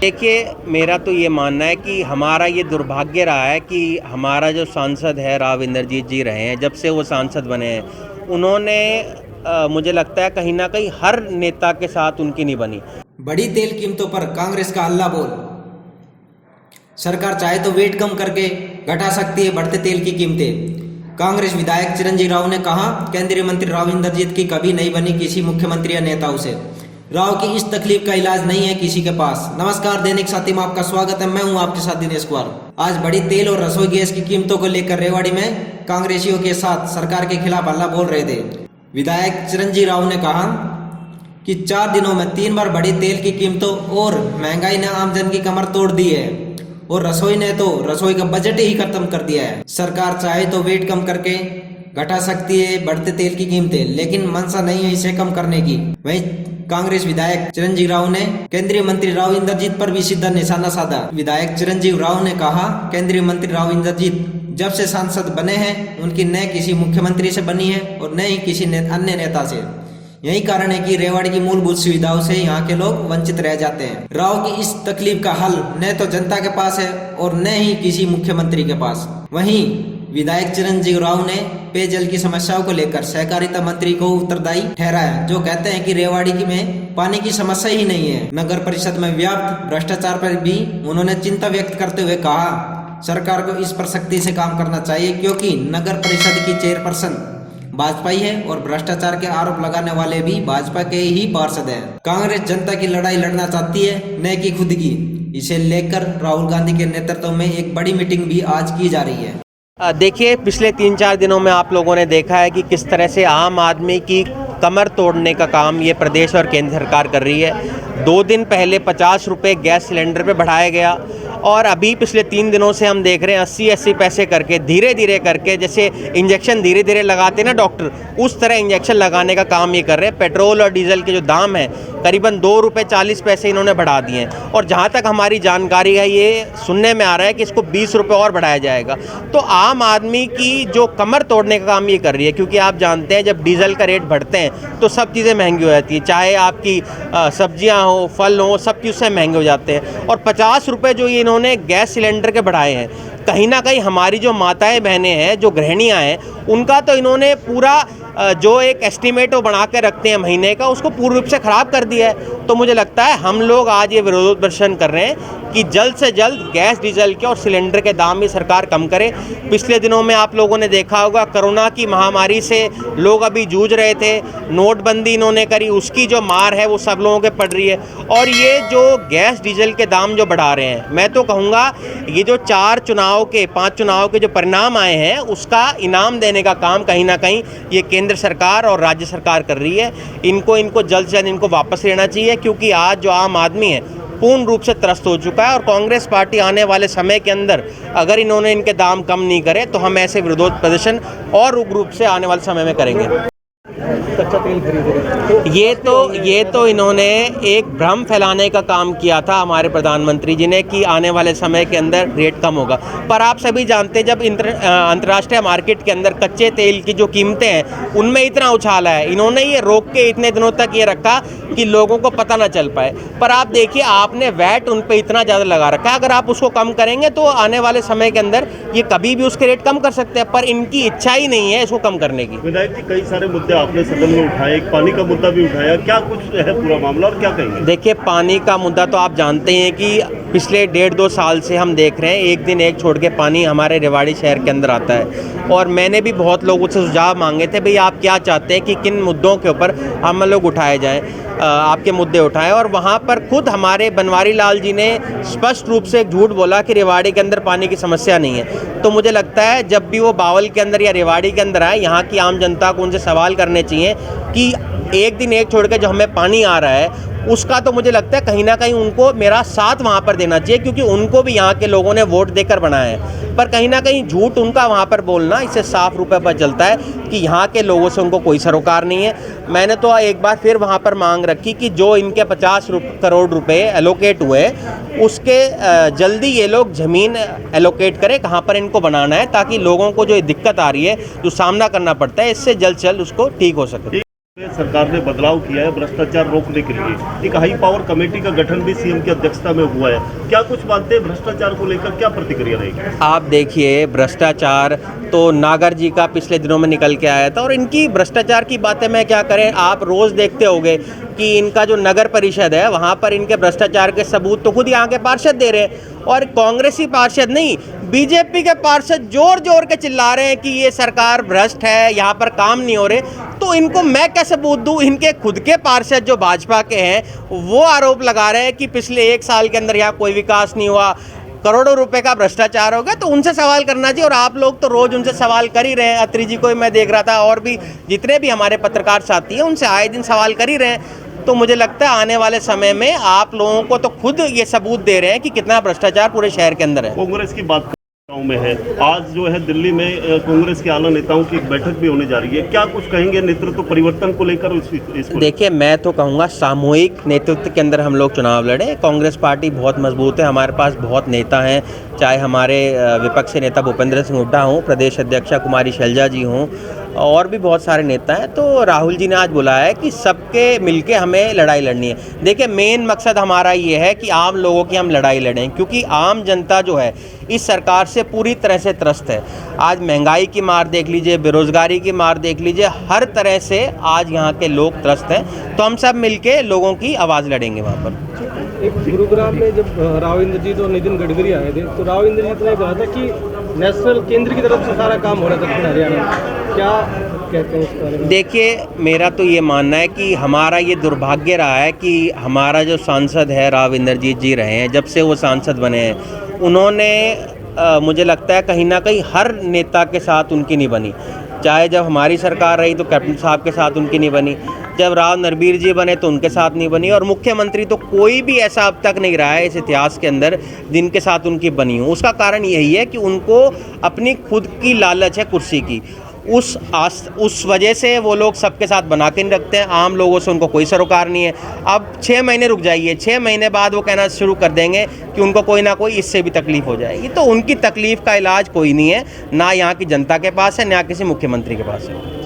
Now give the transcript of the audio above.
देखिए, मेरा तो ये मानना है कि हमारा ये दुर्भाग्य रहा है कि हमारा जो सांसद है राव इंद्रजीत जी रहे हैं, जब से वो सांसद बने हैं उन्होंने मुझे लगता है कहीं ना कहीं हर नेता के साथ उनकी नहीं बनी। बड़ी तेल कीमतों पर कांग्रेस का हल्ला बोल। सरकार चाहे तो वेट कम करके घटा सकती है बढ़ते तेल की कीमतें। कांग्रेस विधायक चिरंजीव राव ने कहा, केंद्रीय मंत्री राव इंद्रजीत की कभी नहीं बनी किसी मुख्यमंत्री या नेताओं से। राव की इस तकलीफ का इलाज नहीं है किसी के पास। नमस्कार, दैनिक साथी में आपका स्वागत है। मैं हूं आपके साथ दिनेश कुमार। आज बड़ी तेल और रसोई गैस की कीमतों को लेकर रेवाड़ी में कांग्रेसियों के साथ सरकार के खिलाफ हल्ला बोल रहे थे। विधायक चिरंजीव राव ने कहा कि 4 दिनों में 3 बार बढ़ी तेल की कीमतों और महंगाई ने आम जन की कमर तोड़ दी है और रसोई ने तो रसोई का बजट ही खत्म कर दिया है। सरकार चाहे तो वेट कम करके घटा सकती है बढ़ते तेल की कीमतें, लेकिन मंशा नहीं है इसे कम करने की। वहीं कांग्रेस विधायक चिरंजीव राव ने केंद्रीय मंत्री राव इंद्रजीत पर भी सीधा निशाना साधा। विधायक चिरंजीव राव ने कहा, केंद्रीय मंत्री राव इंद्रजीत जब से सांसद बने हैं उनकी न किसी मुख्यमंत्री से बनी है और न ही किसी अन्य नेता से। यही कारण है कि रेवाड़ी की मूलभूत सुविधाओं से यहाँ के लोग वंचित रह जाते हैं। राव की इस तकलीफ का हल न तो जनता के पास है और न ही किसी मुख्यमंत्री के पास। वहीं विधायक चिरंजीव राव ने पेयजल की समस्याओं को लेकर सहकारिता मंत्री को उत्तरदायी ठहराया, जो कहते हैं कि रेवाड़ी में पानी की समस्या ही नहीं है। नगर परिषद में व्याप्त भ्रष्टाचार पर भी उन्होंने चिंता व्यक्त करते हुए कहा, सरकार को इस पर सख्ती से काम करना चाहिए क्योंकि नगर परिषद की चेयरपर्सन भाजपा ही है और भ्रष्टाचार के आरोप लगाने वाले भी भाजपा के ही पार्षद हैं। कांग्रेस जनता की लड़ाई लड़ना चाहती है, न कि खुद की। इसे लेकर राहुल गांधी के नेतृत्व में एक बड़ी मीटिंग भी आज की जा रही है। देखिए, पिछले 3-4 दिनों में आप लोगों ने देखा है कि किस तरह से आम आदमी की कमर तोड़ने का काम ये प्रदेश और केंद्र सरकार कर रही है। 2 दिन पहले 50 रुपये गैस सिलेंडर पे बढ़ाया गया और अभी पिछले 3 दिनों से हम देख रहे हैं 80-80 पैसे करके धीरे धीरे करके, जैसे इंजेक्शन धीरे धीरे लगाते ना डॉक्टर, उस तरह इंजेक्शन लगाने का काम ये कर रहे हैं। पेट्रोल और डीजल के जो दाम है करीबन 2 रुपये 40 पैसे इन्होंने बढ़ा दिए हैं और जहाँ तक हमारी जानकारी है ये सुनने में आ रहा है कि इसको 20 रुपये और बढ़ाया जाएगा। तो आम आदमी की जो कमर तोड़ने का काम ये कर रही है, क्योंकि आप जानते हैं जब डीजल का रेट बढ़ते हैं तो सब चीज़ें महंगी हो जाती है, चाहे आपकी सब्जियां हो, फल हो, सब चीज़ से महंगे हो जाते हैं। और 50 रुपये जो ये इन्होंने गैस सिलेंडर के बढ़ाए हैं, कहीं ना कहीं हमारी जो माताएं बहनें हैं, जो गृहिणियां हैं, उनका तो इन्होंने पूरा जो एक एस्टिमेट वो बना के रखते हैं महीने का, उसको पूर्ण रूप से ख़राब कर दिया है। तो मुझे लगता है हम लोग आज ये विरोध प्रदर्शन कर रहे हैं कि जल्द से जल्द गैस डीजल के और सिलेंडर के दाम भी सरकार कम करे। पिछले दिनों में आप लोगों ने देखा होगा कोरोना की महामारी से लोग अभी जूझ रहे थे, नोटबंदी इन्होंने करी, उसकी जो मार है वो सब लोगों के पड़ रही है। और ये जो गैस डीजल के दाम जो बढ़ा रहे हैं, मैं तो कहूँगा ये जो 5 चुनाव के जो परिणाम आए हैं उसका इनाम देने का काम कहीं ना कहीं ये केंद्र सरकार और राज्य सरकार कर रही है। इनको जल्द से जल्द इनको वापस लेना चाहिए, क्योंकि आज जो आम आदमी है पूर्ण रूप से त्रस्त हो चुका है। और कांग्रेस पार्टी आने वाले समय के अंदर अगर इन्होंने इनके दाम कम नहीं करे तो हम ऐसे विरोध प्रदर्शन और उग्र रूप से आने वाले समय में करेंगे। कच्चा तेल खरीद ये तो इन्होंने एक भ्रम फैलाने का काम किया था हमारे प्रधानमंत्री जी ने कि आने वाले समय के अंदर रेट कम होगा। पर आप सभी जानते हैं जब अंतर्राष्ट्रीय मार्केट के अंदर कच्चे तेल की जो कीमतें हैं उनमें इतना उछाल है, इन्होंने ये रोक के इतने दिनों तक ये रखा कि लोगों को पता ना चल पाए। पर आप देखिए, आपने वैट उन पर इतना ज़्यादा लगा रखा है, अगर आप उसको कम करेंगे तो आने वाले समय के अंदर ये कभी भी उसके रेट कम कर सकते हैं, पर इनकी इच्छा ही नहीं है इसको कम करने की। विधायक जी, कई सारे मुद्दे आपने सदन में उठाए, एक पानी का मुद्दा भी उठाया, क्या कुछ है पूरा मामला और क्या कहेंगे? देखिए, पानी का मुद्दा तो आप जानते हैं कि पिछले 1.5-2 साल से हम देख रहे हैं एक दिन एक छोड़ के पानी हमारे रेवाड़ी शहर के अंदर आता है। और मैंने भी बहुत लोगों से सुझाव मांगे थे, भाई आप क्या चाहते हैं कि किन मुद्दों के ऊपर हम लोग उठाए जाएं, आपके मुद्दे उठाएं। और वहाँ पर खुद हमारे बनवारी लाल जी ने स्पष्ट रूप से एक झूठ बोला कि रेवाड़ी के अंदर पानी की समस्या नहीं है। तो मुझे लगता है जब भी वो बावल के अंदर या रेवाड़ी के अंदर आए, यहाँ की आम जनता को उनसे सवाल करने चाहिए कि एक दिन एक छोड़ के जो हमें पानी आ रहा है उसका तो मुझे लगता है कहीं ना कहीं उनको मेरा साथ वहाँ पर देना चाहिए, क्योंकि उनको भी यहाँ के लोगों ने वोट देकर बनाया है। पर कहीं ना कहीं झूठ उनका वहाँ पर बोलना, इससे साफ रूप पर चलता है कि यहाँ के लोगों से उनको कोई सरोकार नहीं है। मैंने तो एक बार फिर वहाँ पर मांग रखी कि जो इनके 50 करोड़ रुपए एलोकेट हुए उसके जल्दी ये लोग ज़मीन एलोकेट करें कहाँ पर इनको बनाना है, ताकि लोगों को जो दिक्कत आ रही है, जो सामना करना पड़ता है, इससे जल्द से जल्द उसको ठीक हो सके। सरकार ने बदलाव किया है भ्रष्टाचार रोकने के लिए। एक हाई पावर कमेटी का गठन भी सीएम की अध्यक्षता में हुआ है। क्या कुछ मानते हैं भ्रष्टाचार को लेकर, क्या प्रतिक्रिया रहेगी? आप देखिए, भ्रष्टाचार तो नागर जी का पिछले दिनों में निकल के आया था, और इनकी भ्रष्टाचार की बातें मैं क्या करें, आप रोज़ देखते होंगे कि इनका जो नगर परिषद है वहाँ पर इनके भ्रष्टाचार के सबूत तो खुद यहाँ के पार्षद दे रहे हैं, और कांग्रेसी पार्षद नहीं, बीजेपी के पार्षद जोर जोर के चिल्ला रहे हैं कि ये सरकार भ्रष्ट है, यहाँ पर काम नहीं हो रहे। तो इनको मैं क्या सबूत दूँ? इनके खुद के पार्षद जो भाजपा के हैं वो आरोप लगा रहे हैं कि पिछले 1 साल के अंदर यहाँ कोई विकास नहीं हुआ, करोड़ों रुपए का भ्रष्टाचार हो गया। तो उनसे सवाल करना चाहिए, और आप लोग तो रोज उनसे सवाल कर ही रहे हैं। अत्री जी को मैं देख रहा था, और भी जितने भी हमारे पत्रकार साथी हैं उनसे आए दिन सवाल कर ही रहे हैं। तो मुझे लगता है आने वाले समय में आप लोगों को तो खुद ये सबूत दे रहे हैं कि कितना भ्रष्टाचार पूरे शहर के अंदर है। कांग्रेस की बात में है, आज जो है दिल्ली में कांग्रेस के आला नेताओं की एक बैठक भी होने जा रही है। क्या कुछ कहेंगे नेतृत्व परिवर्तन को लेकर? इसको देखिए, मैं तो कहूँगा सामूहिक नेतृत्व के अंदर हम लोग चुनाव लड़े। कांग्रेस पार्टी बहुत मजबूत है, हमारे पास बहुत नेता हैं, चाहे हमारे विपक्षी नेता भूपेंद्र सिंह हुड्डा हों, प्रदेश अध्यक्षा कुमारी शैलजा जी हों, और भी बहुत सारे नेता हैं। तो राहुल जी ने आज बुलाया है कि सबके मिलके हमें लड़ाई लड़नी है। देखिए, मेन मकसद हमारा ये है कि आम लोगों की हम लड़ाई लड़ें, क्योंकि आम जनता जो है इस सरकार से पूरी तरह से त्रस्त है। आज महंगाई की मार देख लीजिए, बेरोजगारी की मार देख लीजिए, हर तरह से आज यहाँ के लोग त्रस्त हैं। तो हम सब मिलके लोगों की आवाज़ लड़ेंगे वहाँ पर। एक गुरुग्राम में जब राव इंद्रजीत और नितिन गडकरी आए थे, तो राव इंद्रजीत ने कहा था कि नेशनल केंद्र की तरफ से सारा काम हो रहा था दक्षिण हरियाणा में। क्या कहते हैं उस बारे में? देखिए, मेरा तो ये मानना है कि हमारा ये दुर्भाग्य रहा है कि हमारा जो सांसद है राव इंद्रजीत जी रहे हैं, जब से वो सांसद बने हैं उन्होंने मुझे लगता है कहीं ना कहीं हर नेता के साथ उनकी नहीं बनी। चाहे जब हमारी सरकार रही तो कैप्टन साहब के साथ उनकी नहीं बनी, जब राव नरबीर जी बने तो उनके साथ नहीं बनी, और मुख्यमंत्री तो कोई भी ऐसा अब तक नहीं रहा है इस इतिहास के अंदर जिनके साथ उनकी बनी हो। उसका कारण यही है कि उनको अपनी खुद की लालच है कुर्सी की। उस वजह से वो लोग सबके साथ बना के नहीं रखते हैं। आम लोगों से उनको कोई सरोकार नहीं है। अब 6 महीने रुक जाइए, 6 महीने बाद वो कहना शुरू कर देंगे कि उनको कोई ना कोई इससे भी तकलीफ हो जाएगी। तो उनकी तकलीफ का इलाज कोई नहीं है, ना यहाँ की जनता के पास है, ना किसी मुख्यमंत्री के पास है।